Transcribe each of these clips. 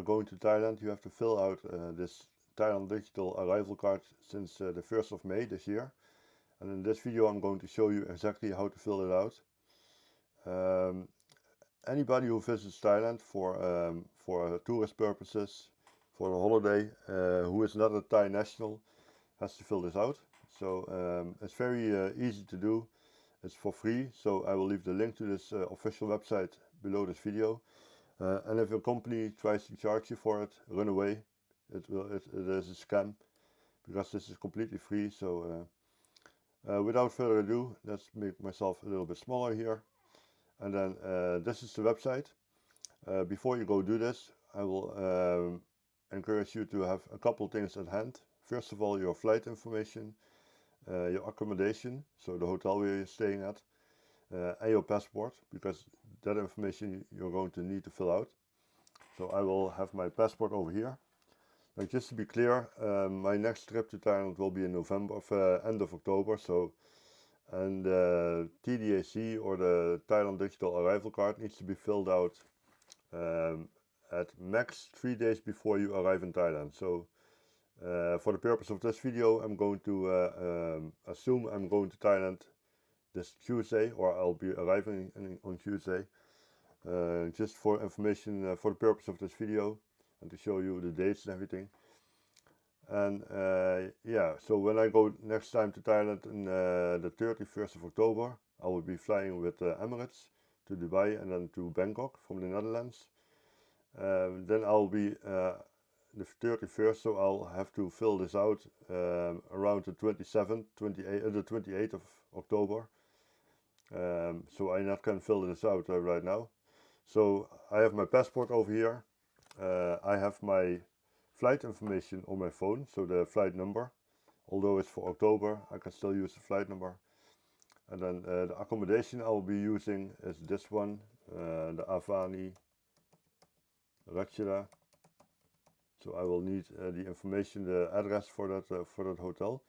going to Thailand, you have to fill out this Thailand Digital Arrival Card since the 1st of May this year. And in this video I'm going to show you exactly how to fill it out. Anybody who visits Thailand for tourist purposes, for a holiday, who is not a Thai national, has to fill this out. So it's very easy to do. It's for free, so I will leave the link to this official website below this video. And if your company tries to charge you for it, run away. It is a scam, because this is completely free. So without further ado, let's make myself a little bit smaller here. And then this is the website. Before you go do this, I will encourage you to have a couple things at hand. First of all, your flight information, your accommodation, so the hotel where you're staying at, and your passport, because that information you're going to need to fill out. So I will have my passport over here. Now, just to be clear, my next trip to Thailand will be in November, end of October. So, and the TDAC, or the Thailand Digital Arrival Card, needs to be filled out at max 3 days before you arrive in Thailand. So for the purpose of this video, I'm going to assume I'm going to Thailand this Tuesday, or I'll be arriving on Tuesday. Just for information, for the purpose of this video, and to show you the dates and everything. And yeah, so when I go next time to Thailand on the 31st of October, I will be flying with Emirates to Dubai and then to Bangkok from the Netherlands. Then I'll be the 31st, so I'll have to fill this out around the 27th, the 28th of October. So I not can fill this out right now. So I have my passport over here. I have my flight information on my phone, so the flight number. Although it's for October, I can still use the flight number. And then the accommodation I will be using is this one, the Avani Ratcheda. So I will need the information, the address for that hotel.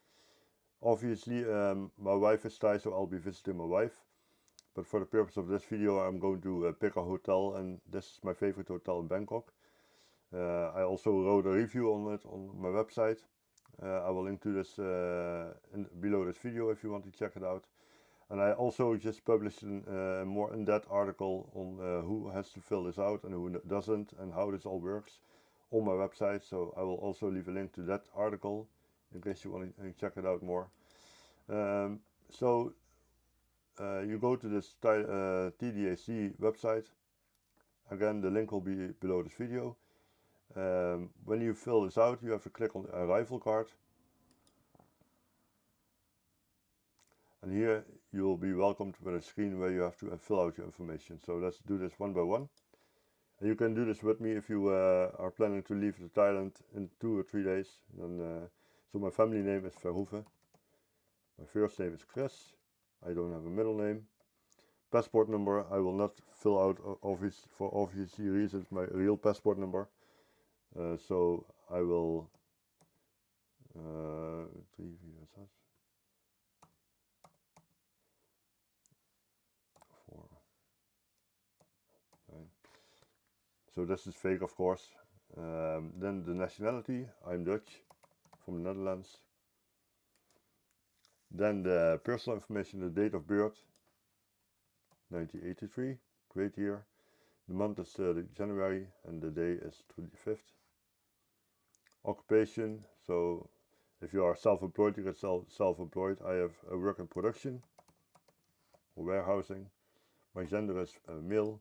Obviously, my wife is Thai, so I'll be visiting my wife. But for the purpose of this video, I'm going to pick a hotel, and this is my favorite hotel in Bangkok. I also wrote a review on it on my website. I will link to this below this video if you want to check it out. And I also just published a more in-depth article on who has to fill this out and who doesn't, and how this all works on my website. So I will also leave a link to that article in case you want to check it out more. You go to this TDAC website. Again, the link will be below this video. When you fill this out, you have to click on the arrival card. And here you will be welcomed with a screen where you have to fill out your information. So let's do this one by one. And you can do this with me if you are planning to leave to Thailand in 2 or 3 days. And, so my family name is Verhoeven. My first name is Chris. I don't have a middle name. Passport number I will not fill out for obvious reasons, my real passport number. So I will 3, 4, 4, 9. So this is fake, of course. Then the nationality, I'm Dutch, from the Netherlands. Then the personal information, the date of birth, 1983, great year. The month is January and the day is 25th. Occupation, so if you are self-employed, you get self-employed. I have a work in production or warehousing. My gender is male.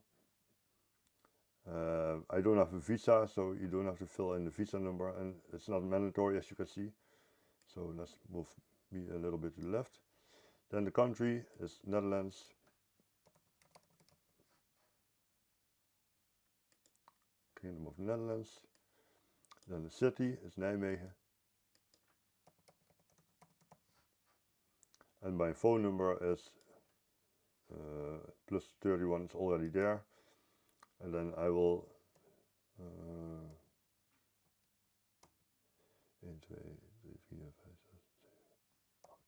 I don't have a visa, so you don't have to fill in the visa number, and it's not mandatory, as you can see. So let's move me a little bit to the left. Then the country is Netherlands. Kingdom of the Netherlands. Then the city is Nijmegen. And my phone number is +31, is already there. And then I will 1, 2, 3, 4, 5, 6, 7.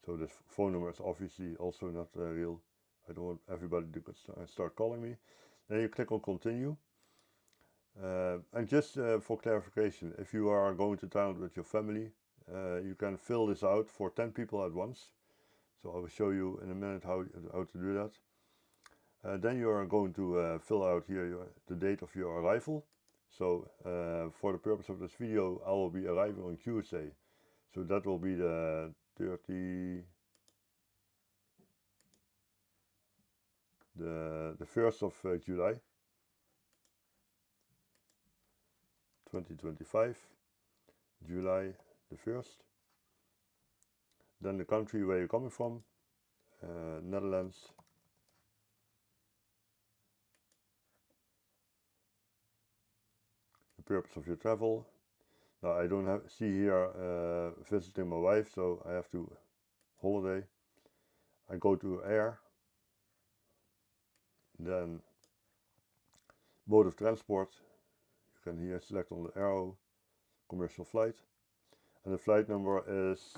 So this phone number is obviously also not real. I don't want everybody to start calling me. Then you click on continue. And just for clarification, if you are going to Thailand with your family, you can fill this out for 10 people at once. So I will show you in a minute how to do that. Then you are going to fill out here the date of your arrival. So for the purpose of this video, I will be arriving on Tuesday. So that will be the 1st of July 2025, July the 1st. Then the country where you're coming from, Netherlands. The purpose of your travel. Now I don't see here visiting my wife, so I have to holiday. I go to air. Then mode of transport. You can here select on the arrow, commercial flight. And the flight number is,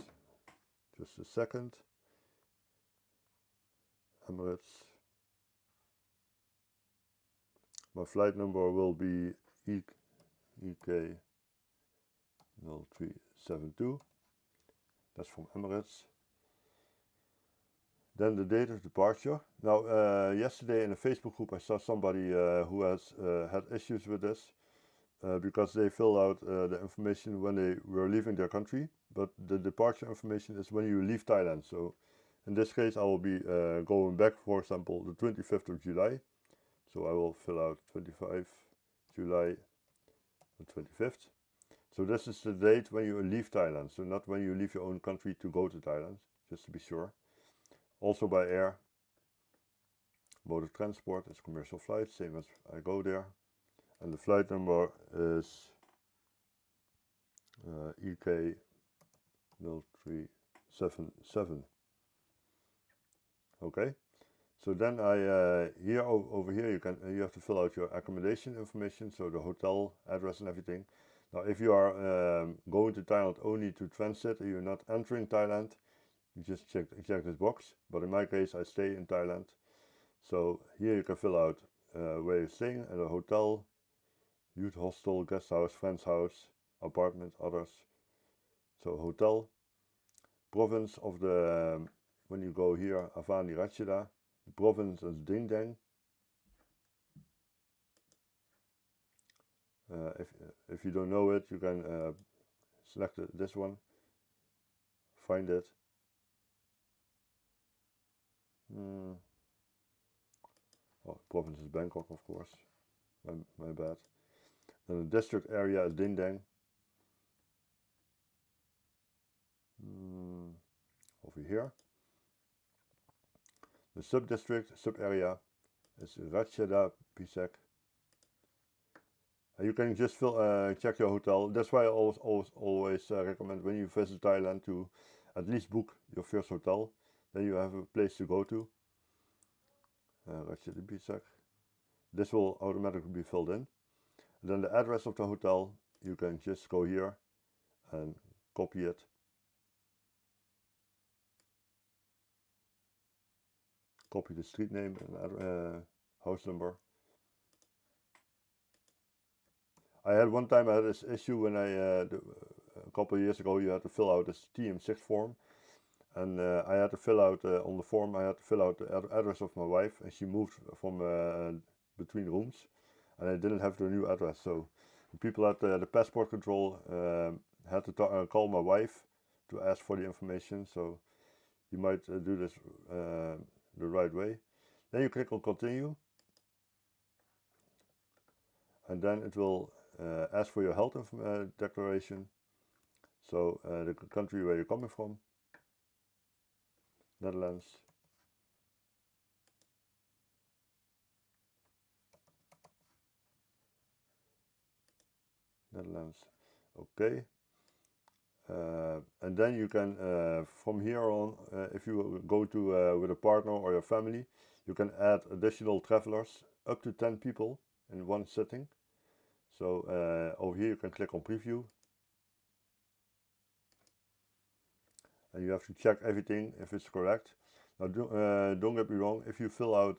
just a second, Emirates. My flight number will be EK 0372. That's from Emirates. Then the date of departure. Now, yesterday in a Facebook group I saw somebody who has had issues with this because they filled out the information when they were leaving their country, but the departure information is when you leave Thailand. So in this case I will be going back, for example, the 25th of July. So I will fill out 25 July the 25th. So this is the date when you leave Thailand, so not when you leave your own country to go to Thailand, just to be sure. Also by air. Mode of transport is commercial flight, same as I go there. And the flight number is EK 0377. Okay, so then I over here you have to fill out your accommodation information, so the hotel address and everything. Now if you are going to Thailand only to transit and you're not entering Thailand, you just check this box, but in my case I stay in Thailand. So here you can fill out where you're staying at a hotel, youth hostel, guest house, friend's house, apartment, others. So hotel, province of the, when you go here, Avani Ratcheda, the province is Ding Dang. If you don't know it, you can select this one, find it. Oh, province is Bangkok, of course. My bad. Then the district area is Ding Dang. Over here. The sub-district, sub-area is Ratcheda Pisek. You can just check your hotel. That's why I always recommend when you visit Thailand to at least book your first hotel. Then you have a place to go to. Ratcheda Pisek. This will automatically be filled in. And then the address of the hotel, you can just go here and copy it. Copy the street name and house number. I had one time I had this issue when a couple of years ago you had to fill out this TM6 form, and I had to fill out on the form I had to fill out the address of my wife, and she moved from between rooms, and I didn't have the new address. So the people at the passport control had to call my wife to ask for the information. So you might do this the right way. Then you click on continue, and then it will ask for your health declaration. So the country where you're coming from, Netherlands. Netherlands, okay. And then you can, from here on, if you go to with a partner or your family, you can add additional travelers, up to 10 people in one sitting. So over here you can click on preview. And you have to check everything if it's correct. Now don't get me wrong, if you file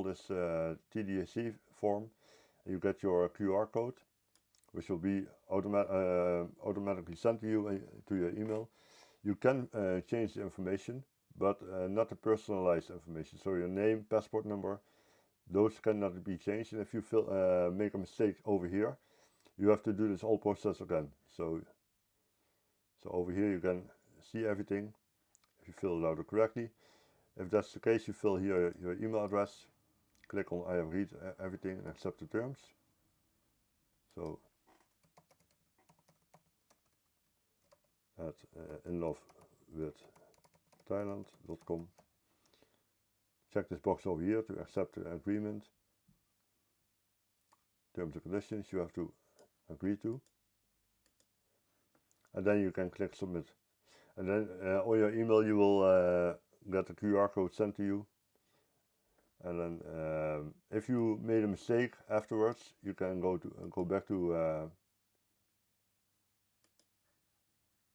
this TDAC form, you get your QR code, which will be automatically sent to you to your email. You can change the information, but not the personalized information. So your name, passport number, those cannot be changed. And if you make a mistake over here, you have to do this whole process again. So over here you can see everything if you fill it out correctly. If that's the case, you fill here your email address, click on I have read everything and accept the terms. So at inlovewiththailand.com. Check this box over here to accept the agreement. Terms and conditions you have to agree to. And then you can click submit. And then on your email you will get the QR code sent to you. And then if you made a mistake afterwards, you can go back to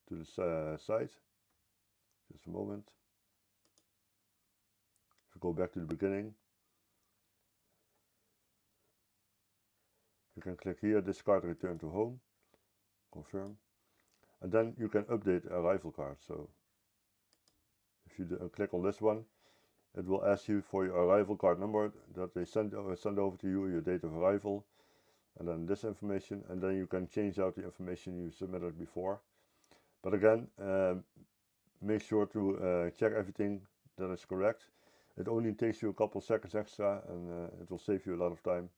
this site. Just a moment. If you go back to the beginning, you can click here, discard return to home, confirm, and then you can update arrival card. So if you click on this one, it will ask you for your arrival card number that they send over to you, your date of arrival, and then this information, and then you can change out the information you submitted before. But again, make sure to check everything that is correct. It only takes you a couple seconds extra, and it will save you a lot of time.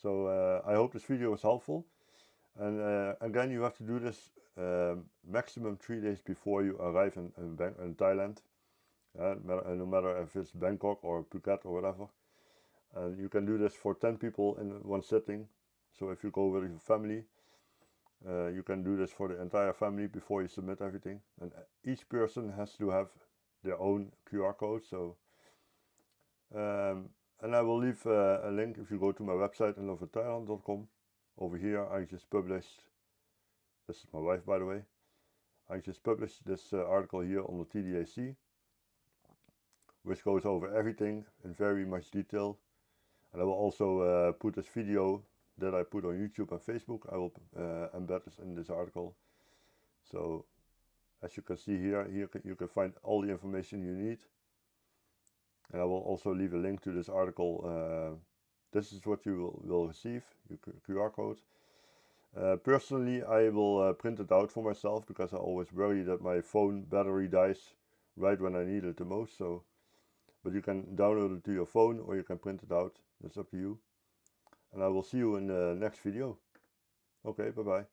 So I hope this video was helpful. And again, you have to do this maximum 3 days before you arrive in Thailand. No matter if it's Bangkok or Phuket or whatever. And you can do this for 10 people in one sitting. So if you go with your family, you can do this for the entire family before you submit everything. And each person has to have their own QR code. So and I will leave a link if you go to my website inlovewiththailand.com. Over here I just published, this is my wife by the way, I just published this article here on the TDAC, which goes over everything in very much detail. And I will also put this video that I put on YouTube and Facebook, I will embed this in this article. So as you can see here you can find all the information you need. And I will also leave a link to this article. This is what you will receive, your QR code. Personally, I will print it out for myself because I always worry that my phone battery dies right when I need it the most. So, but you can download it to your phone or you can print it out. That's up to you. And I will see you in the next video. Okay, bye bye.